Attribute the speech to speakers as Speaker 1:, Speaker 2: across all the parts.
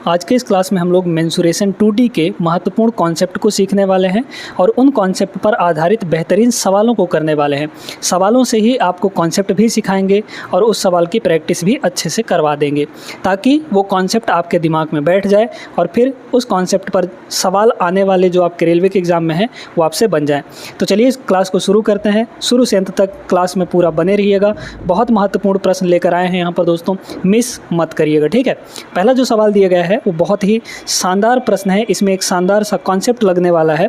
Speaker 1: आज के इस क्लास में हम लोग मेंसुरेशन 2D के महत्वपूर्ण कॉन्सेप्ट को सीखने वाले हैं और उन कॉन्सेप्ट पर आधारित बेहतरीन सवालों को करने वाले हैं। सवालों से ही आपको कॉन्सेप्ट भी सिखाएंगे और उस सवाल की प्रैक्टिस भी अच्छे से करवा देंगे ताकि वो कॉन्सेप्ट आपके दिमाग में बैठ जाए और फिर उस कॉन्सेप्ट पर सवाल आने वाले जो आपके रेलवे के एग्ज़ाम में हैं वो आपसे बन जाए। तो चलिए इस क्लास को शुरू करते हैं। शुरू से अंत तक क्लास में पूरा बने रहिएगा। बहुत महत्वपूर्ण प्रश्न लेकर आए हैं यहाँ पर दोस्तों, मिस मत करिएगा, ठीक है। पहला जो सवाल दिया गया है वो बहुत ही शानदार प्रश्न है। इसमें एक शानदार सा कॉन्सेप्ट लगने वाला है।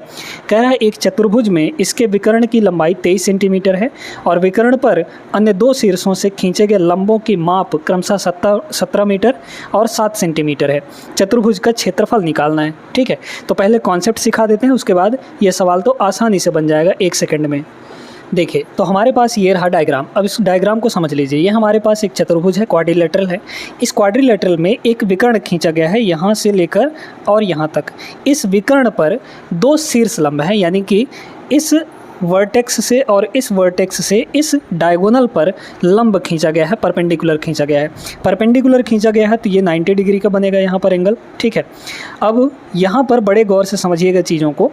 Speaker 1: कह रहा है एक चतुर्भुज में इसके विकर्ण की लंबाई 23 सेंटीमीटर है और विकर्ण पर अन्य दो शीर्षों से खींचे गए लंबों की माप क्रमशः 17 मीटर और 7 सेंटीमीटर है। चतुर्भुज का क्षेत्रफल निकालना है, ठीक है। तो पहले कॉन्सेप्ट सिखा देते हैं, उसके बाद ये सवाल तो आसानी से बन जाएगा 1 सेकंड में। देखिए तो हमारे पास ये रहा डायग्राम। अब इस डायग्राम को समझ लीजिए। ये हमारे पास एक चतुर्भुज है, क्वाड्रिलेटरल है। इस क्वाड्रिलेटरल में एक विकर्ण खींचा गया है यहाँ से लेकर और यहाँ तक। इस विकर्ण पर दो शीर्ष लंब हैं, यानी कि इस वर्टेक्स से और इस वर्टेक्स से इस डायगोनल पर लंब खींचा गया है, परपेंडिकुलर खींचा गया है। परपेंडिकुलर खींचा गया है तो ये 90 डिग्री का बनेगा यहाँ पर एंगल, ठीक है। अब यहाँ पर बड़े गौर से समझिएगा चीज़ों को।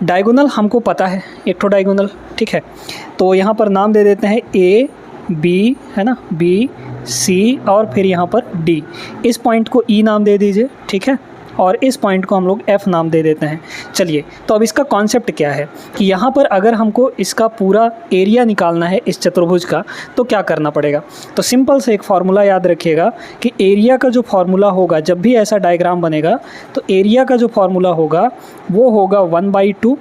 Speaker 1: डायगोनल हमको पता है, एक ठो डायगोनल, ठीक है। तो यहाँ पर नाम दे देते हैं ए बी, है ना, बी सी और फिर यहाँ पर डी। इस पॉइंट को ई नाम दे दीजिए, ठीक है, और इस पॉइंट को हम लोग एफ नाम दे देते हैं। चलिए तो अब इसका कॉन्सेप्ट क्या है कि यहाँ पर अगर हमको इसका पूरा एरिया निकालना है इस चतुर्भुज का तो क्या करना पड़ेगा। तो सिंपल से एक फार्मूला याद रखिएगा कि एरिया का जो फार्मूला होगा, जब भी ऐसा डायग्राम बनेगा तो एरिया का जो फार्मूला होगा वो होगा 1/2।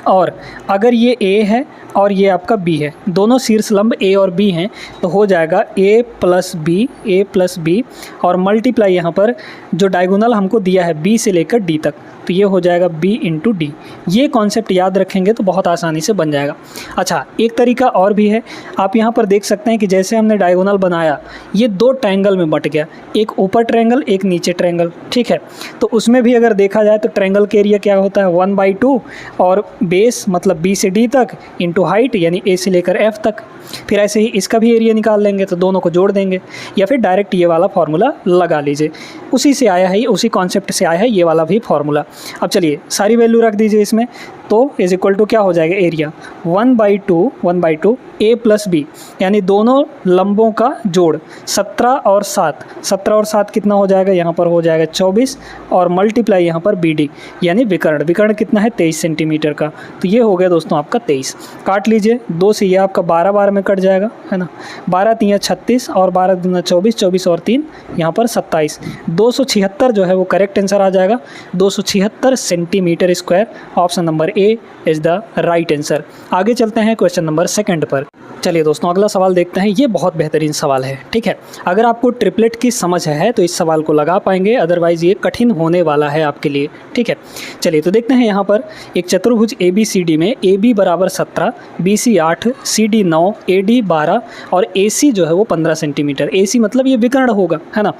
Speaker 1: और अगर ये A है और ये आपका B है, दोनों शीर्ष लंब A और B हैं, तो हो जाएगा A प्लस B और मल्टीप्लाई यहाँ पर जो डायगोनल हमको दिया है B से लेकर D तक, तो ये हो जाएगा B इंटू डी। ये कॉन्सेप्ट याद रखेंगे तो बहुत आसानी से बन जाएगा। अच्छा, एक तरीका और भी है। आप यहाँ पर देख सकते हैं कि जैसे हमने डायगोनल बनाया, ये दो ट्रायंगल में बट गया, एक ऊपर ट्रायंगल एक नीचे ट्रायंगल, ठीक है। तो उसमें भी अगर देखा जाए तो ट्रायंगल के एरिया क्या होता है 1/2 और बेस मतलब B से D तक इंटू हाइट यानी A से लेकर F तक। फिर ऐसे ही इसका भी एरिया निकाल लेंगे तो दोनों को जोड़ देंगे, या फिर डायरेक्ट ये वाला फार्मूला लगा लीजिए। उसी से आया है, उसी कॉन्सेप्ट से आया है ये वाला भी फार्मूला। अब चलिए सारी वैल्यू रख दीजिए इसमें, तो इज इक्वल टू क्या हो जाएगा एरिया 1/2 A प्लस B, यानी दोनों लंबों का जोड़ 17 और 7 कितना हो जाएगा, यहाँ पर हो जाएगा 24 और मल्टीप्लाई यहाँ पर BD यानी विकर्ण कितना है 23 सेंटीमीटर का। तो ये हो गया दोस्तों आपका 23। काट लीजिए, 2 से ये आपका 12 में कट जाएगा, है ना। 12 3 36 और 12 दूना 24 और 3 यहाँ पर 27। 276 जो है वो करेक्ट आंसर आ जाएगा, 276 centimetre square. Option number A is the right answer. आगे चलते हैं क्वेश्चन नंबर 2 पर। चलिए दोस्तों अगला सवाल देखते हैं। ये बहुत बेहतरीन सवाल है, ठीक है। अगर आपको ट्रिपलेट की समझ है तो इस सवाल को लगा पाएंगे, अदरवाइज़ ये कठिन होने वाला है आपके लिए, ठीक है। चलिए तो देखते हैं यहाँ पर एक चतुर्भुज ABCD में AB बराबर 17, BC 8, CD 9, AD 12 और AC जो है वो 15 सेंटीमीटर। AC मतलब ये विकर्ण होगा, है ना।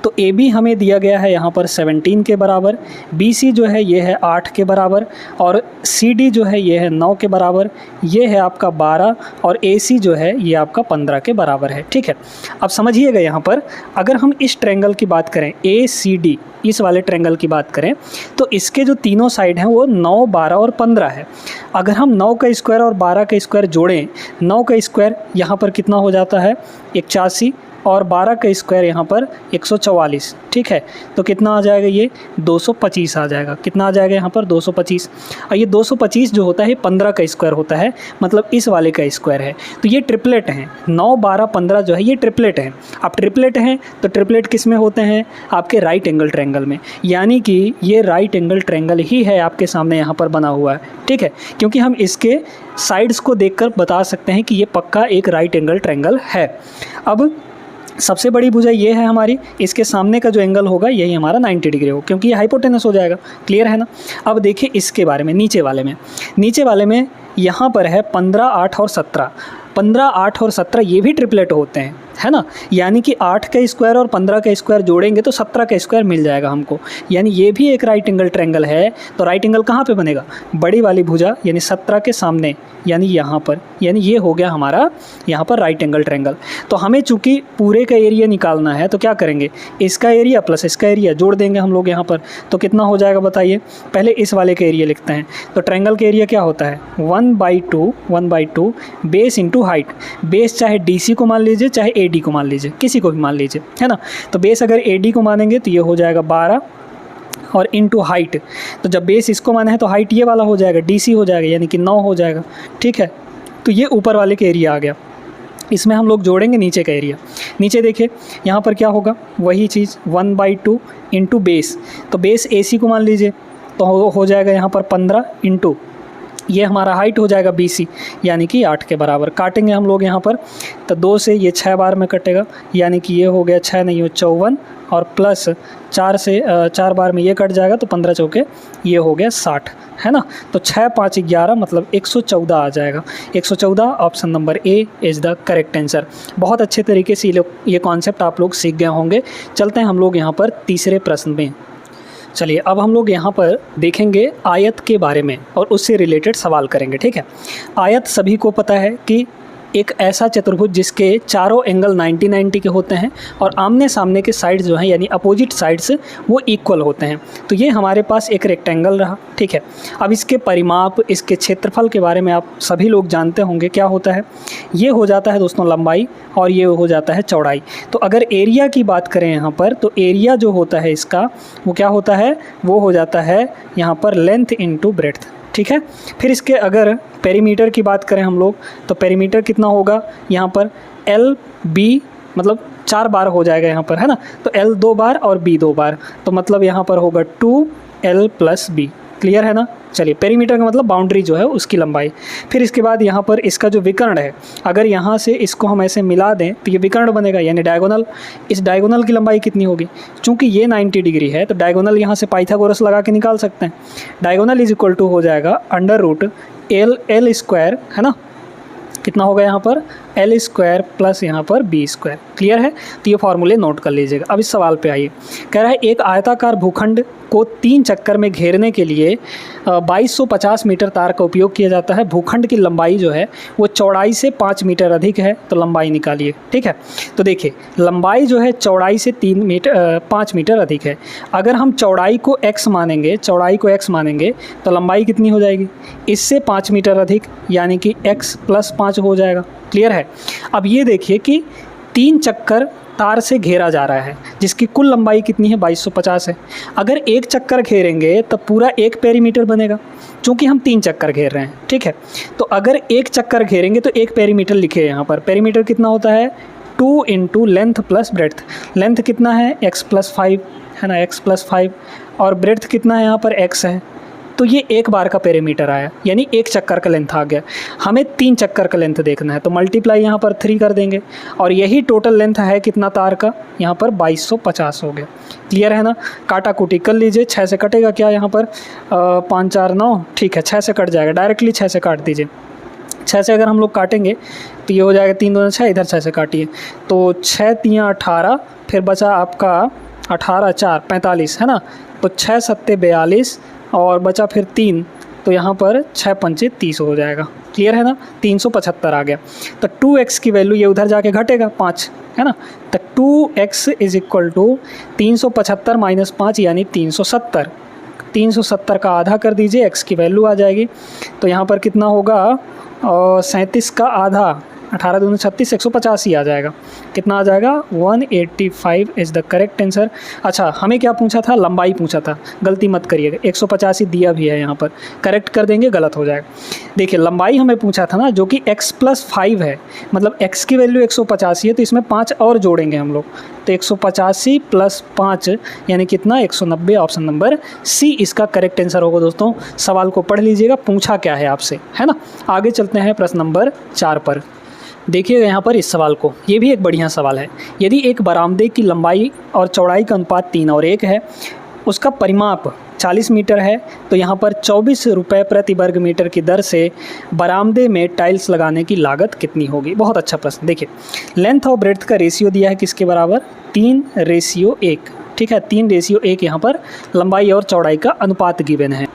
Speaker 1: तो AB हमें दिया गया है यहाँ पर 17 के बराबर, BC जो है ये है 8 के बराबर और CD जो है ये है 9 के बराबर, ये है आपका 12 और AC जो है ये आपका 15 के बराबर है, ठीक है। अब समझिएगा यहाँ पर अगर हम इस ट्रायंगल की बात करें ACD, इस वाले ट्रायंगल की बात करें तो इसके जो तीनों साइड हैं वो 9, 12 और 15 है। अगर हम 9 का स्क्वायर और 12 का स्क्वायर जोड़ें, 9 का स्क्वायर यहाँ पर कितना हो जाता है 81 और 12 का स्क्वायर यहाँ पर 144, ठीक है। तो कितना आ जाएगा ये 225 आ जाएगा। कितना आ जाएगा यहाँ पर 225। और ये 225 जो होता है 15 का स्क्वायर होता है, मतलब इस वाले का स्क्वायर है। तो ये ट्रिपलेट हैं, 9, 12, 15 जो है ये ट्रिपलेट हैं। अब ट्रिपलेट हैं तो ट्रिपलेट किस में होते हैं, आपके राइट एंगल ट्रायंगल में, यानी कि ये राइट एंगल ट्रायंगल ही है आपके सामने यहाँ पर बना हुआ है, ठीक है। क्योंकि हम इसके साइड्स को देखकर बता सकते हैं कि ये पक्का एक राइट एंगल ट्रायंगल है। अब सबसे बड़ी भुजा ये है हमारी, इसके सामने का जो एंगल होगा यही हमारा 90 डिग्री होगा, क्योंकि ये हाइपोटेनस हो जाएगा। क्लियर है ना। अब देखिए इसके बारे में, नीचे वाले में यहाँ पर है 15, 8 और 17। 15, 8 और 17 ये भी ट्रिपलेट होते हैं, है ना। यानी कि 8 का स्क्वायर और 15 का स्क्वायर जोड़ेंगे तो 17 का स्क्वायर मिल जाएगा हमको, यानी ये भी एक राइट एंगल ट्रायंगल है। तो राइट एंगल कहाँ पे बनेगा, बड़ी वाली भुजा यानी 17 के सामने, यानी यहाँ पर, यानी ये हो गया हमारा यहाँ पर राइट एंगल ट्रायंगल। तो हमें चूँकि पूरे का एरिया निकालना है तो क्या करेंगे, इसका एरिया प्लस इसका एरिया जोड़ देंगे हम लोग यहाँ पर। तो कितना हो जाएगा बताइए, पहले इस वाले का एरिया लिखते हैं। तो ट्रायंगल का एरिया क्या होता है, 1/2 बेस इंटू हाइट। बेस चाहे DC को मान लीजिए चाहे AD को मान लीजिए, किसी को भी मान लीजिए, है ना। तो बेस अगर AD को मानेंगे तो ये हो जाएगा 12 और इनटू हाइट। तो जब बेस इसको माना है तो हाइट ये वाला हो जाएगा, DC हो जाएगा, यानी कि 9 हो जाएगा, ठीक है। तो ये ऊपर वाले का एरिया आ गया। इसमें हम लोग जोड़ेंगे नीचे का एरिया। नीचे देखिए यहाँ पर क्या होगा, वही चीज़ 1/2 इंटू बेस। तो बेस AC को मान लीजिए तो हो जाएगा यहाँ पर 15 इंटू ये हमारा हाइट हो जाएगा BC, यानी कि 8 के बराबर। काटेंगे हम लोग यहाँ पर, तो 2 से ये 6 बार में कटेगा, यानी कि ये हो गया 6 नहीं हो 54 और प्लस 4 से 4 बार में ये कट जाएगा तो 15 चौके ये हो गया 60, है ना। तो 6, 5, 11 मतलब 114 आ जाएगा। 114 option number A is the correct answer. बहुत अच्छे तरीके से ये कॉन्सेप्ट आप लोग सीख गए होंगे। चलते हैं हम लोग यहाँ पर तीसरे प्रश्न में। चलिए अब हम लोग यहाँ पर देखेंगे आयत के बारे में और उससे रिलेटेड सवाल करेंगे, ठीक है। आयत सभी को पता है कि एक ऐसा चतुर्भुज जिसके चारों एंगल 90-90 के होते हैं और आमने सामने के साइड्स जो हैं यानी अपोजिट साइड्स वो इक्वल होते हैं। तो ये हमारे पास एक रेक्टेंगल रहा, ठीक है। अब इसके परिमाप, इसके क्षेत्रफल के बारे में आप सभी लोग जानते होंगे। क्या होता है, ये हो जाता है दोस्तों लंबाई और ये हो जाता है चौड़ाई। तो अगर एरिया की बात करें यहाँ पर, तो एरिया जो होता है इसका वो क्या होता है, वो हो जाता है यहाँ पर लेंथ इंटू ब्रेड्थ, ठीक है। फिर इसके अगर पेरीमीटर की बात करें हम लोग, तो पेरीमीटर कितना होगा यहाँ पर LB, मतलब 4 बार हो जाएगा यहाँ पर, है ना। तो L 2 बार और B 2 बार, तो मतलब यहाँ पर होगा 2L + B। क्लियर है ना। चलिए, पेरीमीटर का मतलब बाउंड्री जो है उसकी लंबाई। फिर इसके बाद यहाँ पर इसका जो विकर्ण है, अगर यहाँ से इसको हम ऐसे मिला दें तो ये विकर्ण बनेगा यानी डायगोनल। इस डायगोनल की लंबाई कितनी होगी, चूँकि ये 90 डिग्री है तो डायगोनल यहाँ से पाइथागोरस लगा के निकाल सकते हैं। डायगोनल = हो जाएगा √L² है ना। कितना होगा यहाँ पर L² प्लस यहाँ पर B²। क्लियर है। तो ये फॉर्मूले नोट कर लीजिएगा। अब इस सवाल पे आइए। कह रहा है एक आयताकार भूखंड को 3 चक्कर में घेरने के लिए 2250 मीटर तार का उपयोग किया जाता है। भूखंड की लंबाई जो है वो चौड़ाई से 5 मीटर अधिक है, तो लंबाई निकालिए, ठीक है। तो देखिए लंबाई जो है चौड़ाई से 5 मीटर अधिक है। अगर हम चौड़ाई को x मानेंगे, तो लंबाई कितनी हो जाएगी, इससे 5 मीटर अधिक, यानी कि x + 5 हो जाएगा। क्लियर है। अब ये देखिए कि 3 चक्कर तार से घेरा जा रहा है जिसकी कुल लंबाई कितनी है, 2250 है। अगर एक चक्कर घेरेंगे तब पूरा एक पेरीमीटर बनेगा, क्योंकि हम 3 चक्कर घेर रहे हैं, ठीक है। तो अगर एक चक्कर घेरेंगे तो एक पेरीमीटर लिखे यहाँ पर। पेरीमीटर कितना होता है, 2 × लेंथ प्लस ब्रेड्थ। लेंथ कितना है, x + 5 है ना, x + 5, और ब्रेड्थ कितना है यहाँ पर, x है। तो ये एक बार का पेरीमीटर आया, यानी एक चक्कर का लेंथ आ गया। हमें 3 चक्कर का लेंथ देखना है, तो मल्टीप्लाई यहाँ पर 3 कर देंगे और यही टोटल लेंथ है कितना तार का, यहाँ पर 2250 हो गया। क्लियर है ना। काटा कुटी कर लीजिए, 6 से कटेगा क्या यहाँ पर, 5 4 9, ठीक है 6 से कट जाएगा, डायरेक्टली 6 से काट दीजिए। 6 से अगर हम लोग काटेंगे तो ये हो जाएगा 3 2 6, इधर 6 से काटिए तो 6 3 18, फिर बचा आपका 18 4 45 है ना। तो 6 7 42 और बचा फिर 3, तो यहाँ पर 6 5 30 हो जाएगा। क्लियर है ना। 375 आ गया। तो 2x की वैल्यू ये उधर जाके घटेगा 5, है ना। तो 2x = 375 - 5 यानी 370। 370 का आधा कर दीजिए, x की वैल्यू आ जाएगी। तो यहाँ पर कितना होगा, 37 का आधा, 18 दूनी 36, 150 ही आ जाएगा। कितना आ जाएगा, 185 इज़ द करेक्ट आंसर। अच्छा, हमें क्या पूछा था, लंबाई पूछा था, गलती मत करिएगा, 150 ही दिया भी है यहाँ पर, करेक्ट कर देंगे, गलत हो जाएगा। देखिए लंबाई हमें पूछा था ना, जो कि x + 5 है, मतलब x की वैल्यू 185 है, तो इसमें 5 और जोड़ेंगे हम लोग, तो 185 + 5 यानी कितना, 190। ऑप्शन नंबर C इसका करेक्ट आंसर होगा। दोस्तों सवाल को पढ़ लीजिएगा, पूछा क्या है आपसे, है ना। आगे चलते हैं प्रश्न नंबर 4 पर। देखिएगा यहाँ पर इस सवाल को, ये भी एक बढ़िया सवाल है। यदि एक बरामदे की लंबाई और चौड़ाई का अनुपात 3 और 1 है उसका परिमाप 40 मीटर है, तो यहाँ पर 24 रुपये प्रति वर्ग मीटर की दर से बरामदे में टाइल्स लगाने की लागत कितनी होगी। बहुत अच्छा प्रश्न। देखिए, लेंथ और ब्रेड्थ का रेशियो दिया है किसके बराबर, 3:1। ठीक है, 3:1 यहाँ पर लंबाई और चौड़ाई का अनुपात गिवन है।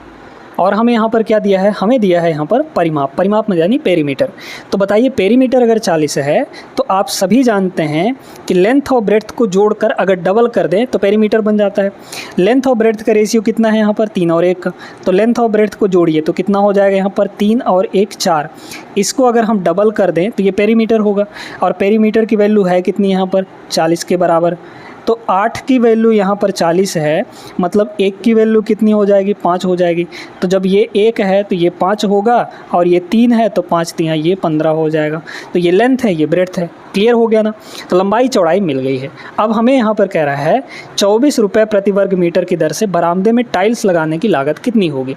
Speaker 1: और हमें यहाँ पर क्या दिया है, हमें दिया है यहाँ पर परिमाप, परिमाप में यानी पेरीमीटर। तो बताइए, पेरीमीटर अगर 40 है तो आप सभी जानते हैं कि लेंथ और ब्रेड्थ को जोड़कर अगर डबल कर दें तो पेरीमीटर बन जाता है। लेंथ और ब्रेड्थ का रेशियो कितना है यहाँ पर, 3 और 1 का। तो लेंथ और ब्रेड्थ को जोड़िए तो कितना हो जाएगा यहाँ पर, 3 और 1 4। इसको अगर हम डबल कर दें तो ये पेरीमीटर होगा, और पेरीमीटर की वैल्यू है कितनी यहाँ पर, 40 के बराबर। तो 8 की वैल्यू यहाँ पर 40 है, मतलब 1 की वैल्यू कितनी हो जाएगी, 5 हो जाएगी। तो जब ये 1 है तो ये 5 होगा, और ये 3 है तो 5 3 ये 15 हो जाएगा। तो ये लेंथ है, ये ब्रेड्थ है। क्लियर हो गया ना। तो लंबाई चौड़ाई मिल गई है। अब हमें यहाँ पर कह रहा है 24 रुपये प्रति वर्ग मीटर की दर से बरामदे में टाइल्स लगाने की लागत कितनी होगी।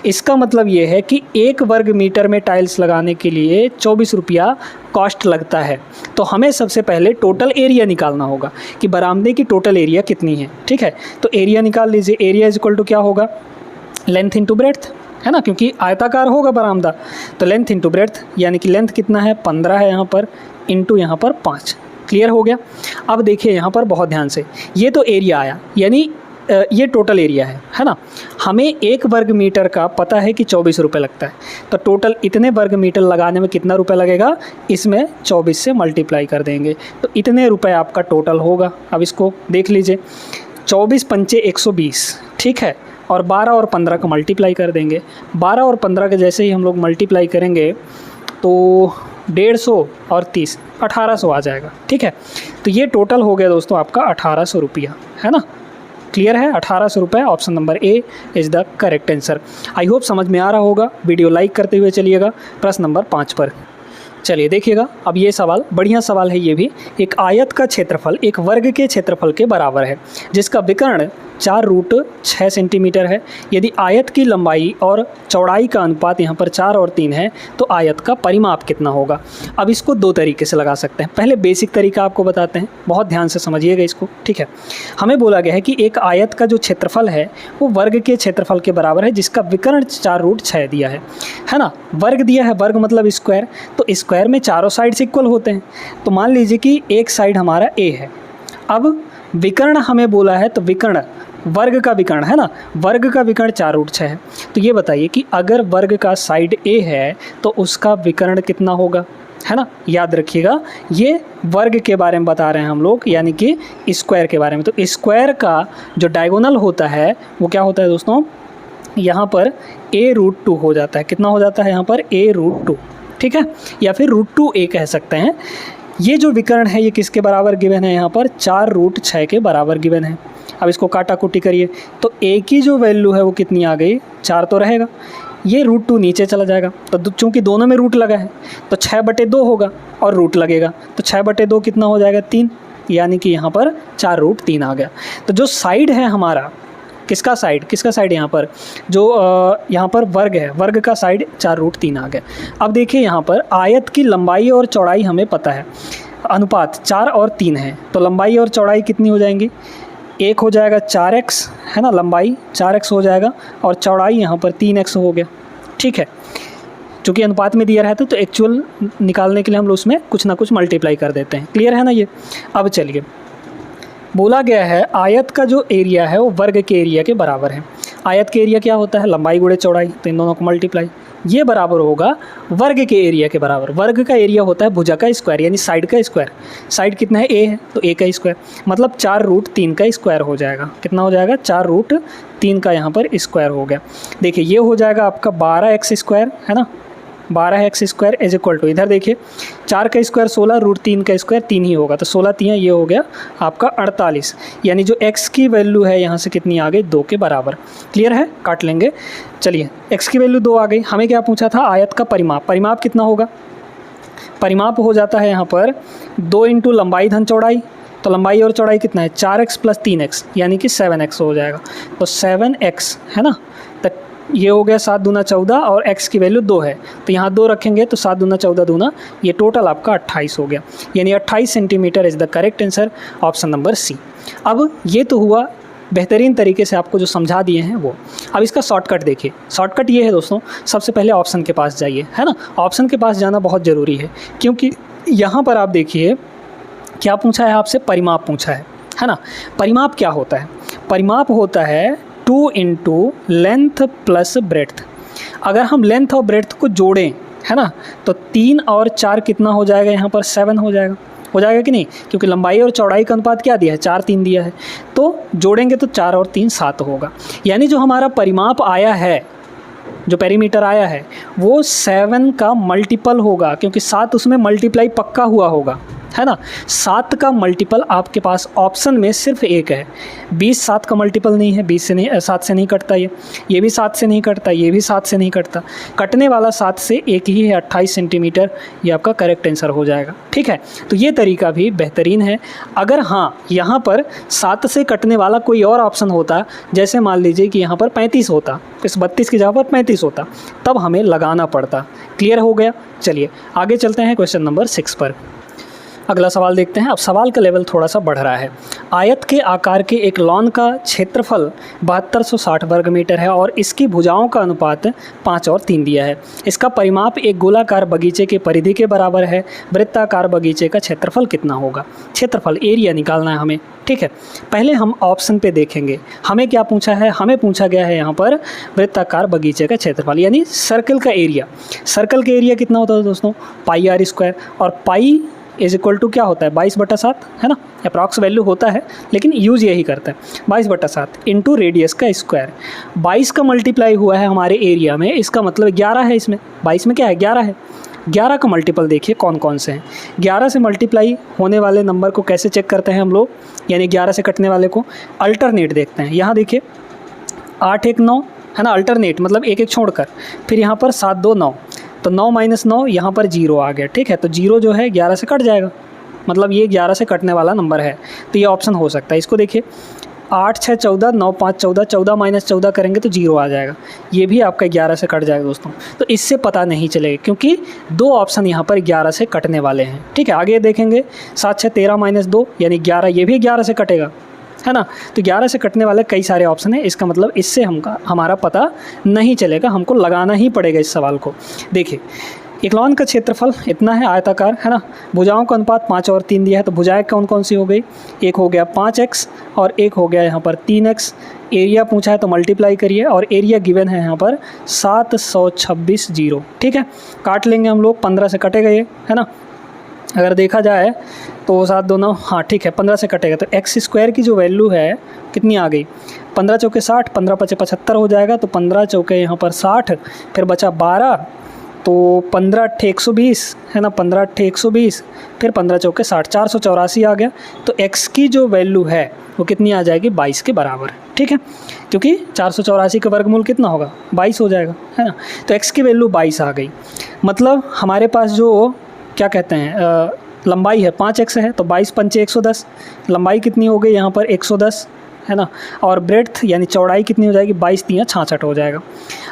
Speaker 1: इसका मतलब ये है कि 1 वर्ग मीटर में टाइल्स लगाने के लिए 24 रुपया कॉस्ट लगता है। तो हमें सबसे पहले टोटल एरिया निकालना होगा कि बरामदे की टोटल एरिया कितनी है। ठीक है, तो एरिया निकाल लीजिए। एरिया इज इक्वल टू क्या होगा, लेंथ इंटू ब्रेड्थ, है ना, क्योंकि आयताकार होगा बरामदा। तो लेंथ इंटू ब्रेड्थ, यानी कि लेंथ कितना है, 15 है यहाँ पर, इंटू यहाँ पर 5। क्लियर हो गया। अब देखिए यहाँ पर बहुत ध्यान से, ये तो एरिया आया, यानी ये टोटल एरिया है ना। हमें 1 वर्ग मीटर का पता है कि 24 रुपये लगता है, तो टोटल इतने वर्ग मीटर लगाने में कितना रुपये लगेगा, इसमें 24 से मल्टीप्लाई कर देंगे तो इतने रुपए आपका टोटल होगा। अब इसको देख लीजिए, 24 पंचे 120, ठीक है, और 12 और 15 का मल्टीप्लाई कर देंगे। 12 और 15 के जैसे ही हम लोग मल्टीप्लाई करेंगे तो 150 और 30 1800 आ जाएगा। ठीक है, तो ये टोटल हो गया दोस्तों आपका 1800 रुपया, है ना। क्लियर है, 1800 रुपये। Option number A is the correct answer. I hope समझ में आ रहा होगा। वीडियो लाइक करते हुए चलिएगा प्रश्न नंबर 5 पर। चलिए देखिएगा, अब ये सवाल बढ़िया सवाल है। ये भी एक आयत का क्षेत्रफल एक वर्ग के क्षेत्रफल के बराबर है, जिसका विकर्ण 4√6 सेंटीमीटर है। यदि आयत की लंबाई और चौड़ाई का अनुपात यहाँ पर 4 और 3 है तो आयत का परिमाप कितना होगा। अब इसको 2 तरीके से लगा सकते हैं। पहले बेसिक तरीका आपको बताते हैं, बहुत ध्यान से समझिएगा इसको। ठीक है, हमें बोला गया है कि एक आयत का जो क्षेत्रफल है वो वर्ग के क्षेत्रफल के बराबर है, जिसका विकर्ण 4√6 दिया है ना। वर्ग दिया है, वर्ग मतलब स्क्वायर, तो स्क्वायर में चारों साइड्स इक्वल होते हैं। तो मान लीजिए कि एक साइड हमारा ए है। अब विकर्ण हमें बोला है, तो विकर्ण वर्ग का विकर्ण है ना, वर्ग का विकर्ण 4√6 है। तो ये बताइए कि अगर वर्ग का साइड ए है तो उसका विकर्ण कितना होगा, है ना। याद रखिएगा, ये वर्ग के बारे में बता रहे हैं हम लोग, यानी कि स्क्वायर के बारे में। तो स्क्वायर का जो डायगोनल होता है वो क्या होता है दोस्तों, यहाँ पर a√2 हो जाता है। कितना हो जाता है यहाँ पर, a√2, ठीक है, या फिर √2a कह सकते हैं। ये जो विकर्ण है ये किसके बराबर गिवन है, यहाँ पर 4√6 के बराबर गिवन है। अब इसको काटा कुटी करिए तो a की जो वैल्यू है वो कितनी आ गई, 4 तो रहेगा, ये √2 नीचे चला जाएगा। तो चूंकि दोनों में रूट लगा है तो 6/2 होगा और रूट लगेगा, तो 6/2 कितना हो जाएगा, 3, यानी कि यहाँ पर 4√3 आ गया। तो जो साइड है हमारा, किसका साइड यहाँ पर, जो यहाँ पर वर्ग है, वर्ग का साइड 4√3 आ गया। अब देखिए यहाँ पर आयत की लंबाई और चौड़ाई हमें पता है, अनुपात 4 और 3 है, तो लंबाई और चौड़ाई कितनी हो जाएंगी, एक हो जाएगा 4x, है ना, लंबाई 4x हो जाएगा और चौड़ाई यहाँ पर 3x हो गया। ठीक है, चूँकि अनुपात में दिया रहता है तो एक्चुअल निकालने के लिए हम लोग उसमें कुछ ना कुछ मल्टीप्लाई कर देते हैं। क्लियर है ना ये। अब चलिए, बोला गया है आयत का जो एरिया है वो वर्ग के एरिया के बराबर है। आयत के एरिया क्या होता है, लंबाई गुणे चौड़ाई, तो इन दोनों को मल्टीप्लाई, ये बराबर होगा वर्ग के एरिया के बराबर। वर्ग का एरिया होता है भुजा का स्क्वायर, यानी साइड का स्क्वायर। साइड कितना है, a है, तो a का स्क्वायर, मतलब 4√3 का स्क्वायर हो जाएगा। कितना हो जाएगा, 4√3 का यहाँ पर स्क्वायर हो गया। देखिए ये हो जाएगा आपका 12x स्क्वायर, है ना, 12x square is equal to, इधर देखिए 4 का स्क्वायर 16, √3 का स्क्वायर 3 ही होगा, तो 16 3 ये हो गया आपका 48, यानी जो x की वैल्यू है यहाँ से कितनी आ गई, 2 के बराबर। क्लियर है, काट लेंगे। चलिए x की वैल्यू 2 आ गई। हमें क्या पूछा था, आयत का परिमाप। परिमाप कितना होगा, परिमाप हो जाता है यहाँ पर 2 इंटू लंबाई धन चौड़ाई, तो लंबाई और चौड़ाई कितना है, 4x + 3x, यानी कि 7x हो जाएगा। तो 7x, है ना, तो ये हो गया 7 दूना 14 और x की वैल्यू 2 है, तो यहाँ 2 रखेंगे तो 7 दूना 14 दूना, ये टोटल आपका 28 हो गया, यानी 28 centimetre is the correct answer, option number C. अब ये तो हुआ बेहतरीन तरीके से आपको जो समझा दिए हैं वो। अब इसका शॉर्टकट देखिए, शॉर्टकट ये है दोस्तों, सबसे पहले ऑप्शन के पास जाइए, है ना। ऑप्शन के पास जाना बहुत ज़रूरी है, क्योंकि यहाँ पर आप देखिए क्या पूछा है आपसे, परिमाप पूछा है ना। परिमाप क्या होता है, परिमाप होता है 2 इंटू लेंथ प्लस ब्रेड्थ। अगर हम लेंथ और ब्रेड्थ को जोड़ें, है ना, तो 3 और 4 कितना हो जाएगा, यहाँ पर 7 हो जाएगा कि नहीं, क्योंकि लंबाई और चौड़ाई का अनुपात क्या दिया है, 4 3 दिया है, तो जोड़ेंगे तो 4 और 3 7 होगा। यानी जो हमारा परिमाप आया है, जो पेरीमीटर आया है, वो 7 का मल्टीपल होगा, क्योंकि 7 उसमें मल्टीप्लाई पक्का हुआ होगा, है ना। 7 का मल्टीपल आपके पास ऑप्शन में सिर्फ एक है। 20 7 का मल्टीपल नहीं है, 20 से नहीं, 7 से नहीं कटता, ये भी 7 से नहीं कटता, ये भी 7 से नहीं कटता। कटने वाला 7 से एक ही है, 28 सेंटीमीटर, ये आपका करेक्ट आंसर हो जाएगा। ठीक है, तो ये तरीका भी बेहतरीन है। अगर हाँ यहाँ पर 7 से कटने वाला कोई और ऑप्शन होता, जैसे मान लीजिए कि यहाँ पर 35 होता, इस 32 की जगह पर 35 होता, तब हमें लगाना पड़ता। क्लियर हो गया। चलिए आगे चलते हैं क्वेश्चन नंबर 6 पर। अगला सवाल देखते हैं। अब सवाल का लेवल थोड़ा सा बढ़ रहा है। आयत के आकार के एक लॉन का क्षेत्रफल 7260 वर्ग मीटर है और इसकी भुजाओं का अनुपात 5 और 3 दिया है। इसका परिमाप एक गोलाकार बगीचे के परिधि के बराबर है। वृत्ताकार बगीचे का क्षेत्रफल कितना होगा। क्षेत्रफल, एरिया निकालना है हमें। ठीक है, पहले हम ऑप्शन पे देखेंगे। हमें क्या पूछा है, हमें पूछा गया है यहाँ पर वृत्ताकार बगीचे का क्षेत्रफल, यानी सर्कल का एरिया। सर्कल का एरिया कितना होता है दोस्तों, पाई आर स्क्वायर, और पाई इज इक्वल टू क्या होता है, 22/7, है ना। अप्रॉक्स वैल्यू होता है, लेकिन यूज़ यही करता है, 22/7 इंटू रेडियस का स्क्वायर। 22 का मल्टीप्लाई हुआ है हमारे एरिया में, इसका मतलब 11 है। इसमें 22 में क्या है, 11 है। 11 का मल्टीपल देखिए कौन कौन से हैं। 11 से मल्टीप्लाई होने वाले नंबर को कैसे चेक करते हैं हम लोग, यानी 11 से कटने वाले को अल्टरनेट देखते हैं। यहाँ देखिए 8 1 9, है ना, अल्टरनेट मतलब एक एक छोड़कर, फिर यहाँ पर 7 2 9, तो 9 - 9 यहाँ पर 0 आ गया। ठीक है, तो 0 जो है 11 से कट जाएगा, मतलब ये 11 से कटने वाला नंबर है, तो ये ऑप्शन हो सकता है। इसको देखिए 8 6 14, 9 5 14, 14 - 14 करेंगे तो 0 आ जाएगा, ये भी आपका 11 से कट जाएगा दोस्तों। तो इससे पता नहीं चलेगा, क्योंकि 2 ऑप्शन यहाँ पर 11 से कटने वाले हैं। ठीक है, आगे देखेंगे 7 6 13 - 2 यानी 11, ये भी 11 से कटेगा, है ना। तो 11 से कटने वाले कई सारे ऑप्शन हैं, इसका मतलब इससे हमारा पता नहीं चलेगा, हमको लगाना ही पड़ेगा इस सवाल को। देखिए एक लॉन का क्षेत्रफल इतना है, आयताकार, है ना। भुजाओं का अनुपात 5 और 3 दिया है, तो भुजाएं कौन कौन सी हो गई, एक हो गया 5x और एक हो गया यहाँ पर 3x। एरिया पूछा है तो मल्टीप्लाई करिए, और एरिया गिवन है यहाँ पर 726 0। ठीक है, काट लेंगे हम लोग, 15 से कटेगा ये, है ना। अगर देखा जाए तो 7 2 9, हाँ ठीक है, 15 से कटेगा, तो एक्स स्क्वायर की जो वैल्यू है कितनी आ गई, 15 चौके 60, 15 पचे 75 हो जाएगा, तो 15 चौके यहाँ पर 60, फिर बचा 12, तो 15 8 120, है ना, 15 8 120, फिर 15 चौके 60, 484 आ गया। तो x की जो वैल्यू है वो कितनी आ जाएगी, 22 के बराबर। ठीक है, क्योंकि 484 का वर्गमूल कितना होगा, 22 हो जाएगा, है ना। तो x की वैल्यू 22 आ गई, मतलब हमारे पास जो क्या कहते हैं लंबाई है 5x है, तो 22 पंचे 110, लंबाई कितनी हो गई यहाँ पर 110, है ना। और ब्रेड्थ यानी चौड़ाई कितनी हो जाएगी, 22 3 66 हो जाएगा।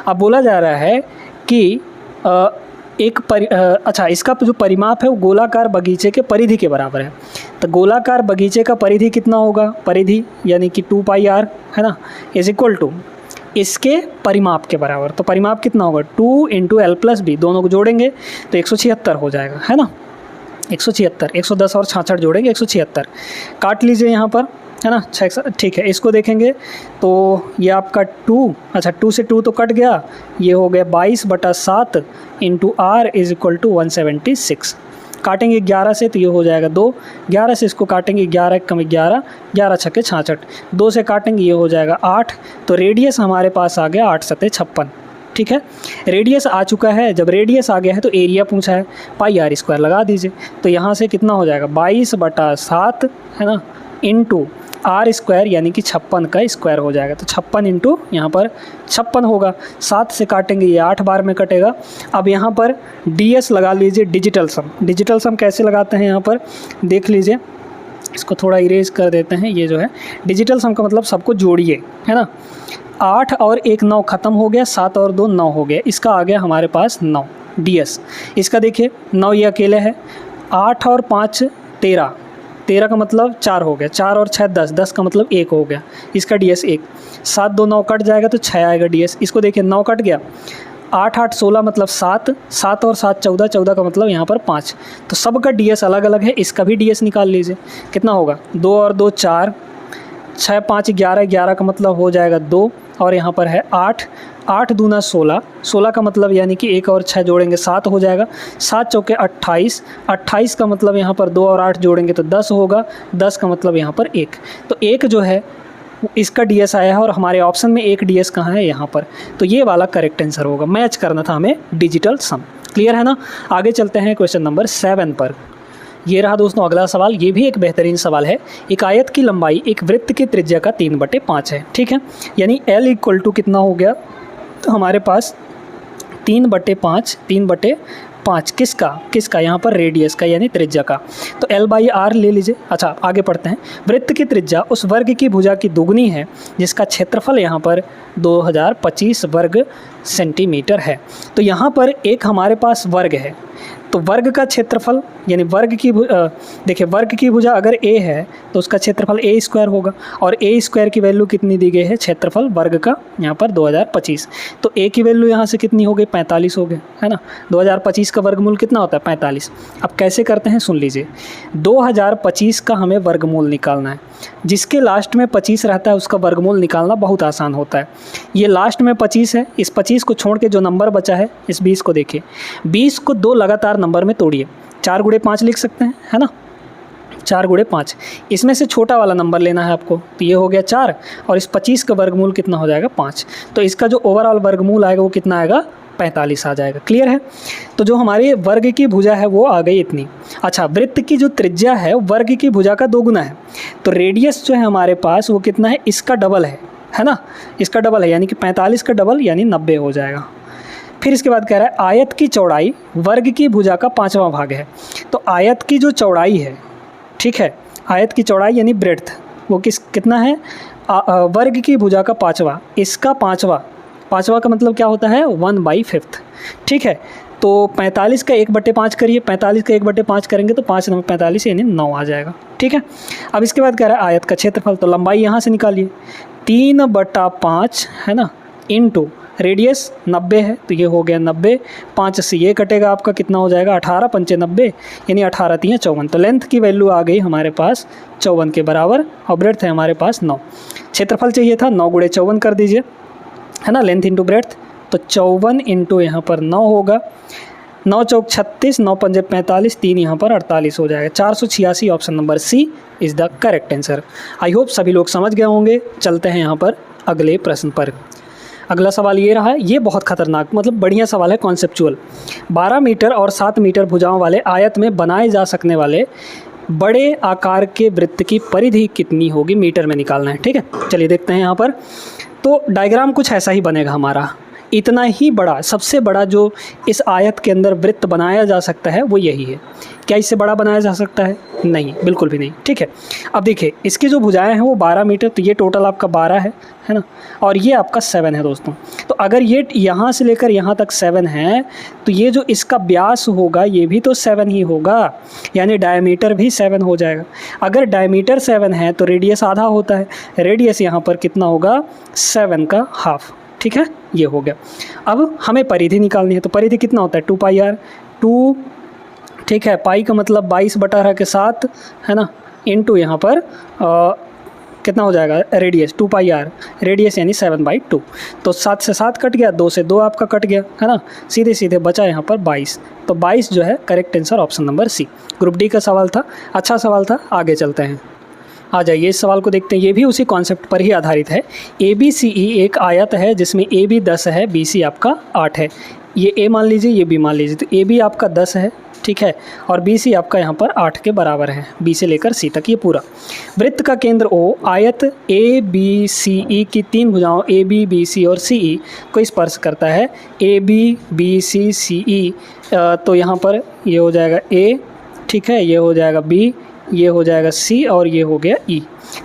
Speaker 1: अब बोला जा रहा है कि अच्छा इसका जो परिमाप है वो गोलाकार बगीचे के परिधि के बराबर है। तो गोलाकार बगीचे का परिधि कितना होगा, परिधि यानी कि 2 पाई r, है ना, इज इक्वल टू इसके परिमाप के बराबर। तो परिमाप कितना होगा, 2 इंटू एल प्लस बी, दोनों को जोड़ेंगे तो 176 हो जाएगा, है ना। 176, 110 और 66 जोड़ेंगे 176, काट लीजिए यहाँ पर, है ना। ठीक है, इसको देखेंगे तो ये आपका 2, अच्छा 2 से 2 तो कट गया, ये हो गया 22/7 into r is equal to 176। काटेंगे 11 से तो ये हो जाएगा 2, 11 से इसको काटेंगे 11 कम 11, 11 छक्के 66, 2 से काटेंगे ये हो जाएगा 8। तो रेडियस हमारे पास आ गया 8 7 56। ठीक है, रेडियस आ चुका है। जब रेडियस आ गया है तो एरिया पूछा है, पाई आर स्क्वायर लगा दीजिए। तो यहाँ से कितना हो जाएगा 22/7, है ना, इंटू आर स्क्वायर यानी कि 56 का स्क्वायर हो जाएगा। तो 56 इंटू यहाँ पर 56 होगा, 7 से काटेंगे ये 8 बार में कटेगा। अब यहाँ पर ds लगा लीजिए, डिजिटल सम। डिजिटल सम कैसे लगाते हैं यहाँ पर देख लीजिए, इसको थोड़ा इरेज कर देते हैं। ये जो है डिजिटल सम का मतलब सबको जोड़िए, है ना। 8 और 1 9 ख़त्म हो गया, 7 और 2 9 हो गया, इसका आ गया हमारे पास 9 ds। इसका देखिए 9 ये अकेले है, 8 और 5 13, 13 का मतलब 4 हो गया, 4 और 6 10, 10 का मतलब 1 हो गया, इसका DS 1। 7 2 9 कट जाएगा तो 6 आएगा DS। इसको देखिए 9 कट गया, 8 8 16 मतलब 7, 7 और 7 14, 14 का मतलब यहाँ पर 5। तो सबका DS अलग अलग है, इसका भी DS निकाल लीजिए। कितना होगा, 2 और 2 4, 6 5 11, 11 का मतलब हो जाएगा 2, और यहाँ पर है 8, 8 दूना 16, 16 का मतलब यानी कि 1 और 6 जोड़ेंगे 7 हो जाएगा, 7 चौके 28, 28 का मतलब यहाँ पर 2 और 8 जोड़ेंगे तो 10 होगा, 10 का मतलब यहाँ पर 1। तो 1 जो है इसका DS आया है, और हमारे ऑप्शन में 1 DS कहाँ है, यहाँ पर। तो ये वाला करेक्ट आंसर होगा, मैच करना था हमें डिजिटल सम। क्लियर है ना। आगे चलते हैं क्वेश्चन नंबर 7 पर। ये रहा दोस्तों अगला सवाल, ये भी एक बेहतरीन सवाल है। एक आयत की लंबाई एक वृत्त की त्रिज्या का 3/5 है, ठीक है। यानी L इक्वल टू कितना हो गया, तो हमारे पास 3/5, 3/5 किसका यहाँ पर रेडियस का यानी त्रिज्या का। तो L/R ले लीजिए। अच्छा आगे पढ़ते हैं। वृत्त की त्रिज्या उस वर्ग की भुजा की दुगनी है जिसका क्षेत्रफल यहाँ पर 2025 वर्ग सेंटीमीटर है। तो यहाँ पर एक हमारे पास वर्ग है, तो वर्ग का क्षेत्रफल यानी वर्ग की देखिए वर्ग की भुजा अगर A है तो उसका क्षेत्रफल A² होगा, और A² की वैल्यू कितनी दी गई है, क्षेत्रफल वर्ग का यहाँ पर 2025। तो A की वैल्यू यहाँ से कितनी हो गई, 45 हो गए, है ना। 2025 का वर्गमूल कितना होता है, 45। अब कैसे करते हैं सुन लीजिए। 2025 का हमें वर्गमूल निकालना है। जिसके लास्ट में 25 रहता है उसका वर्गमूल निकालना बहुत आसान होता है। ये लास्ट में 25 है, इस 25 को छोड़ के जो नंबर बचा है इस 20 को देखिए। 20 को 2 लगातार नंबर में तोड़िए, 4 गुणे 5 लिख सकते हैं, है ना। 4 गुणे 5, इसमें से छोटा वाला नंबर लेना है आपको, तो ये हो गया 4, और इस 25 का वर्गमूल कितना हो जाएगा, 5। तो इसका जो ओवरऑल वर्गमूल आएगा वो कितना आएगा, 45 आ जाएगा। क्लियर है। तो जो हमारी वर्ग की भुजा है वो आ गई इतनी। अच्छा, वृत्त की जो त्रिज्या है वर्ग की भुजा का 2 गुना है, तो रेडियस जो है हमारे पास वो कितना है, इसका डबल है ना, इसका डबल है, यानी कि 45 का डबल यानी 90 हो जाएगा। फिर इसके बाद कह रहा है आयत की चौड़ाई वर्ग की भुजा का 5वां भाग है। तो आयत की जो चौड़ाई है, ठीक है, आयत की चौड़ाई यानी ब्रेड्थ वो कितना है, वर्ग की भुजा का 5वां, इसका 5वां का मतलब क्या होता है, 1/5, ठीक है। तो 45 का 1/5 करिए, 45 का 1/5 करेंगे तो 5 9 45 यानी 9 आ जाएगा, ठीक है। अब इसके बाद कह रहा है आयत का क्षेत्रफल, तो लंबाई यहाँ से निकालिए 3/5 है ना, इनटू रेडियस 90 है, तो ये हो गया 90, 5 से ये कटेगा आपका कितना हो जाएगा, 18 पंचे 90 यानी 18 3 54। तो लेंथ की वैल्यू आ गई हमारे पास 54 के बराबर, और ब्रेड्थ है हमारे पास 9। क्षेत्रफल चाहिए था, 9 गुणे 54 कर दीजिए, है ना, लेंथ इंटू ब्रेड्थ। तो 54 इंटू यहाँ पर 9 होगा, 9 चौक 36, 9 पंजे 45, 3 यहाँ पर 48 हो जाएगा। 486 option number C is the correct answer. I hope सभी लोग समझ गए होंगे। चलते हैं यहाँ पर अगले प्रश्न पर। अगला सवाल ये रहा है, ये बहुत खतरनाक मतलब बढ़िया सवाल है, कॉन्सेप्चुअल। 12 मीटर और 7 मीटर भुजाओं वाले आयत में बनाए जा सकने वाले बड़े आकार के वृत्त की परिधि कितनी होगी, मीटर में निकालना है, ठीक है। चलिए देखते हैं यहाँ पर। तो डायग्राम कुछ ऐसा ही बनेगा हमारा। इतना ही बड़ा, सबसे बड़ा जो इस आयत के अंदर वृत्त बनाया जा सकता है वो यही है। क्या इससे बड़ा बनाया जा सकता है, नहीं, बिल्कुल भी नहीं, ठीक है। अब देखिए इसकी जो भुजाएं हैं वो 12 मीटर, तो ये टोटल आपका 12 है ना, और ये आपका 7 है दोस्तों। तो अगर ये यहाँ से लेकर यहाँ तक 7 है, तो ये जो इसका व्यास होगा ये भी तो 7 ही होगा, यानी डायमीटर भी 7 हो जाएगा। अगर डायमीटर 7 है तो रेडियस आधा होता है, रेडियस यहाँ पर कितना होगा, 7 का हाफ, ठीक है, ये हो गया। अब हमें परिधि निकालनी है, तो परिधि कितना होता है, 2πr, 2, ठीक है, पाई का मतलब 22/7 है ना, इनटू यहाँ पर कितना हो जाएगा, रेडियस 2πr, रेडियस यानी 7/2। तो 7 से 7 कट गया, 2 से 2 आपका कट गया, है ना, सीधे सीधे बचा यहाँ पर 22। तो 22 जो है correct answer option number C. Group D का सवाल था, अच्छा सवाल था। आगे चलते हैं, आ जाइए इस सवाल को देखते हैं। ये भी उसी कॉन्सेप्ट पर ही आधारित है। ABCE एक आयत है जिसमें AB 10 है, BC आपका 8 है। ये A मान लीजिए, ये B मान लीजिए। तो AB आपका 10 है, ठीक है, और BC आपका यहाँ पर 8 के बराबर है, B से लेकर C तक ये पूरा। वृत्त का केंद्र O आयत ABCE की 3 भुजाओं AB, BC और CE को स्पर्श करता है। AB, BC, CE, तो यहाँ पर ये हो जाएगा A, ठीक है, ये हो जाएगा B, ये हो जाएगा C, और ये हो गया E।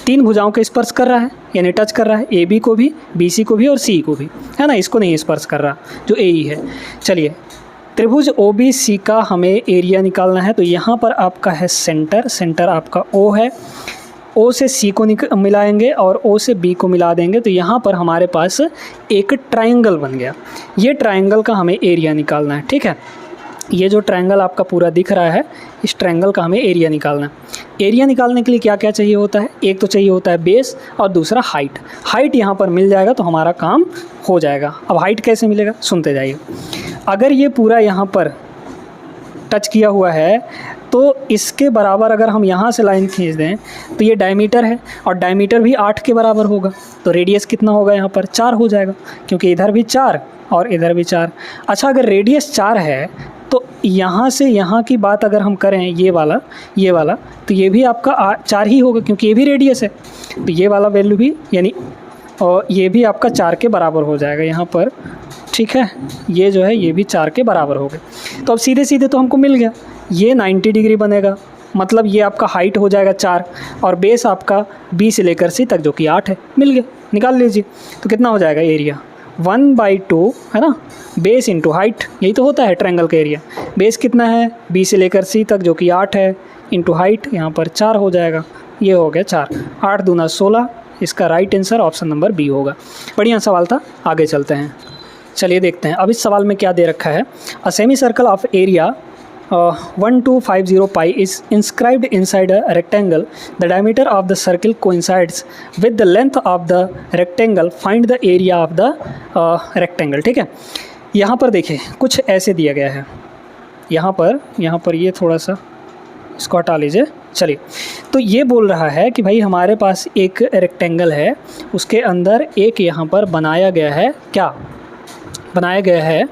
Speaker 1: 3 भुजाओं को स्पर्श कर रहा है, यानी टच कर रहा है, AB को भी, BC को भी और CE को भी, है ना। इसको नहीं स्पर्श कर रहा जो AE है। चलिए त्रिभुज OBC का हमें एरिया निकालना है। तो यहाँ पर आपका है सेंटर, सेंटर आपका O है, O से C को मिलाएंगे और O से B को मिला देंगे। तो यहाँ पर हमारे पास एक ट्रायंगल बन गया। ये ट्रायंगल का हमें एरिया निकालना है, ठीक है। ये जो ट्रायंगल आपका पूरा दिख रहा है, इस ट्रायंगल का हमें एरिया निकालना है। एरिया निकालने के लिए क्या क्या चाहिए होता है? एक तो चाहिए होता है बेस और दूसरा हाइट। हाइट यहाँ पर मिल जाएगा तो हमारा काम हो जाएगा। अब हाइट कैसे मिलेगा, सुनते जाइए। अगर ये पूरा यहाँ पर टच किया हुआ है तो इसके बराबर अगर हम यहाँ से लाइन खींच दें तो ये डायमीटर है और डायमीटर भी 8 के बराबर होगा। तो रेडियस कितना होगा यहाँ पर? 4 हो जाएगा, क्योंकि इधर भी 4 और इधर भी 4। अच्छा, अगर रेडियस 4 है तो यहाँ से यहाँ की बात अगर हम करें, ये वाला तो ये भी आपका 4 ही होगा, क्योंकि ये भी रेडियस है। तो ये वाला वैल्यू भी यानी और ये भी आपका 4 के बराबर हो जाएगा यहाँ पर, ठीक है। ये जो है ये भी 4 के बराबर हो गए। तो अब सीधे सीधे तो हमको मिल गया, ये 90 डिग्री बनेगा। मतलब ये आपका हाइट हो जाएगा 4 और बेस आपका B से लेकर C तक जो कि 8 है, मिल गया। निकाल लीजिए। तो कितना हो जाएगा एरिया? 1/2 है ना, बेस इंटू हाइट। यही तो होता है ट्रायंगल का एरिया। बेस कितना है? B से लेकर C तक जो कि 8 है, इंटू हाइट यहाँ पर 4 हो जाएगा। ये हो गया 4, 8 दूना 16। इसका right answer option number B होगा। बढ़िया सवाल था, आगे चलते हैं। चलिए देखते हैं अब इस सवाल में क्या दे रखा है। A semi circle of area 1250 pi is inscribed inside a rectangle. The diameter of the circle coincides with the length of the rectangle. Find the area of the rectangle. ठीक है, यहाँ पर देखिए कुछ ऐसे दिया गया है। यहाँ पर ये थोड़ा सा इसको हटा लीजिए। चलिए, तो ये बोल रहा है कि भाई हमारे पास एक रेक्टेंगल है, उसके अंदर एक यहाँ पर बनाया गया है, क्या बनाया गया है?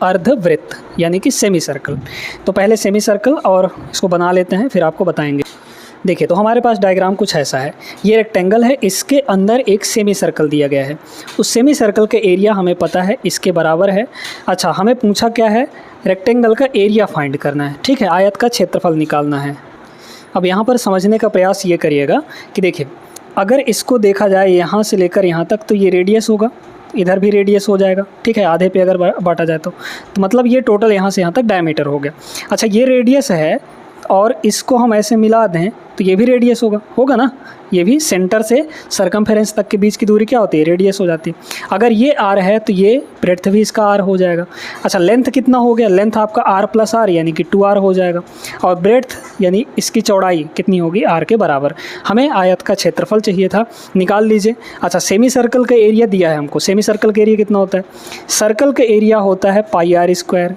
Speaker 1: अर्धवृत्त, यानी कि सेमी सर्कल। तो पहले सेमी सर्कल और इसको बना लेते हैं, फिर आपको बताएंगे। देखिए, तो हमारे पास डायग्राम कुछ ऐसा है। ये रेक्टेंगल है, इसके अंदर एक सेमी सर्कल दिया गया है। उस सेमी सर्कल का एरिया हमें पता है, इसके बराबर है। अच्छा, हमें पूछा क्या है? रेक्टेंगल का एरिया फाइंड करना है, ठीक है। आयत का क्षेत्रफल निकालना है। अब यहाँ पर समझने का प्रयास ये करिएगा कि देखिए, अगर इसको देखा जाए यहाँ से लेकर यहाँ तक, तो ये रेडियस होगा, इधर भी रेडियस हो जाएगा, ठीक है। आधे पे अगर बांटा जाए तो मतलब ये टोटल यहाँ से यहाँ तक डायमीटर हो गया। अच्छा, ये रेडियस है और इसको हम ऐसे मिला दें तो ये भी रेडियस होगा ना। ये भी सेंटर से सरकमफेरेंस तक के बीच की दूरी क्या होती है? रेडियस हो जाती है। अगर ये आर है तो ये ब्रेड्थ भी इसका आर हो जाएगा। अच्छा, लेंथ कितना हो गया? लेंथ आपका आर प्लस आर यानी कि 2r हो जाएगा। और ब्रेड्थ यानी इसकी चौड़ाई कितनी होगी? आर के बराबर। हमें आयत का क्षेत्रफल चाहिए था, निकाल लीजिए। अच्छा, सेमी सर्कल का एरिया दिया है हमको। सेमी सर्कल का एरिया कितना होता है? सर्कल का एरिया होता है πr²।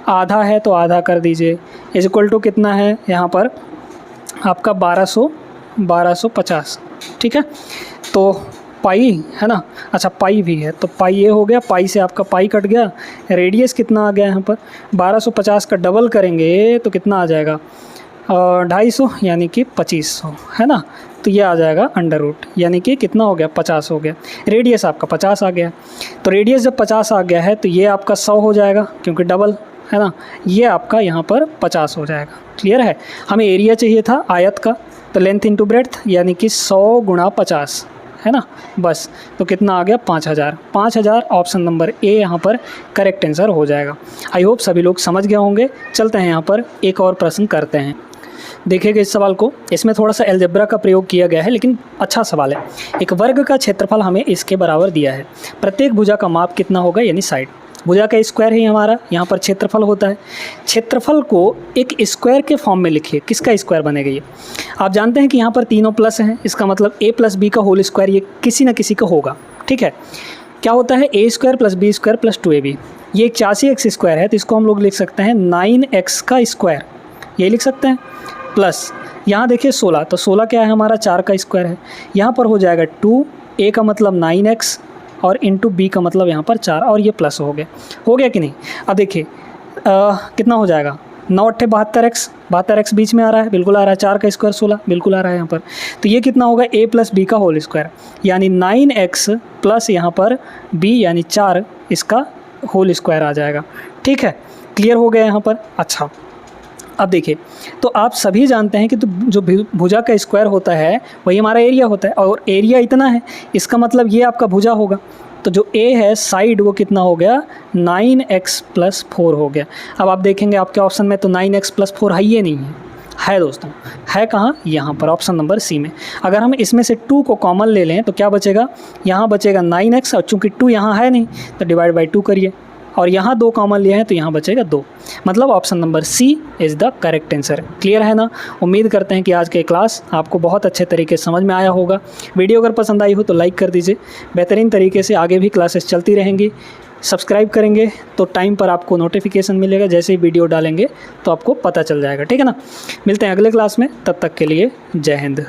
Speaker 1: आधा है तो आधा कर दीजिए, इज इक्वल टू कितना है यहाँ पर आपका 1250, ठीक है। तो पाई है ना। अच्छा, पाई भी है तो पाई ये हो गया, पाई से आपका पाई कट गया। रेडियस कितना आ गया यहाँ पर? 1250 का डबल करेंगे तो कितना आ जाएगा? 250 यानी कि 2500 है ना। तो ये आ जाएगा अंडर रूट, यानी कि कितना हो गया? 50 हो गया। रेडियस आपका 50 आ गया। तो रेडियस जब 50 आ गया है तो ये आपका 100 हो जाएगा, क्योंकि डबल है ना। ये आपका यहाँ पर 50 हो जाएगा। क्लियर है। हमें एरिया चाहिए था आयत का, तो लेंथ इंटू ब्रेड्थ यानी कि 100 गुणा 50 है ना, बस। तो कितना आ गया? 5000। 5000 ऑप्शन नंबर ए यहाँ पर करेक्ट आंसर हो जाएगा। आई होप सभी लोग समझ गए होंगे। चलते हैं यहाँ पर एक और प्रश्न करते हैं। देखिएगा इस सवाल को, इसमें थोड़ा सा अलजेब्रा का प्रयोग किया गया है, लेकिन अच्छा सवाल है। एक वर्ग का क्षेत्रफल हमें इसके बराबर दिया है। प्रत्येक भुजा का माप कितना होगा, यानी साइड। भुजा का स्क्वायर है हमारा, यहाँ पर क्षेत्रफल होता है। क्षेत्रफल को एक स्क्वायर के फॉर्म में लिखिए। किसका स्क्वायर बनेगा ये? आप जानते हैं कि यहाँ पर तीनों प्लस हैं, इसका मतलब a + b का होल स्क्वायर ये किसी न किसी का होगा, ठीक है। क्या होता है? a² + b² + 2ab। ये 81x² है, तो इसको हम लोग लिख सकते हैं 9x का स्क्वायर, ये लिख सकते हैं। प्लस यहाँ देखिए 16, तो 16 क्या है हमारा? 4 का स्क्वायर है। यहाँ पर हो जाएगा 2, a का मतलब 9x और इंटू b का मतलब यहाँ पर 4, और ये प्लस हो गया कि नहीं? अब देखिए कितना हो जाएगा? 9 × 72x, 72x बीच में आ रहा है, बिल्कुल आ रहा है। 4 का स्क्वायर 16, बिल्कुल आ रहा है यहाँ पर। तो ये कितना होगा? a + b का होल स्क्वायर, यानी 9x प्लस यहाँ पर b यानी 4, इसका होल स्क्वायर आ जाएगा, ठीक है। क्लियर हो गया यहाँ पर। अच्छा, अब देखिए, तो आप सभी जानते हैं कि तो जो भुजा का स्क्वायर होता है वही हमारा एरिया होता है, और एरिया इतना है, इसका मतलब ये आपका भुजा होगा। तो जो ए है साइड वो कितना हो गया 9x + 4 हो गया। अब आप देखेंगे आपके ऑप्शन में तो 9x + 4 है ही नहीं है दोस्तों, है कहाँ, यहाँ पर ऑप्शन नंबर सी में। अगर हम इसमें से 2 को कॉमन ले लें तो क्या बचेगा, यहाँ बचेगा 9x और चूँकि 2 यहाँ है नहीं तो डिवाइड बाई 2 करिए, और यहाँ 2 कॉमन लिए हैं तो यहाँ बचेगा 2। मतलब option number C is the correct answer. Clear है ना। उम्मीद करते हैं कि आज के क्लास आपको बहुत अच्छे तरीके से समझ में आया होगा। वीडियो अगर पसंद आई हो तो लाइक कर दीजिए। बेहतरीन तरीके से आगे भी क्लासेस चलती रहेंगी। सब्सक्राइब करेंगे तो टाइम पर आपको नोटिफिकेशन मिलेगा, जैसे ही वीडियो डालेंगे तो आपको पता चल जाएगा। ठीक है ना। मिलते हैं अगले क्लास में, तब तक के लिए जय हिंद।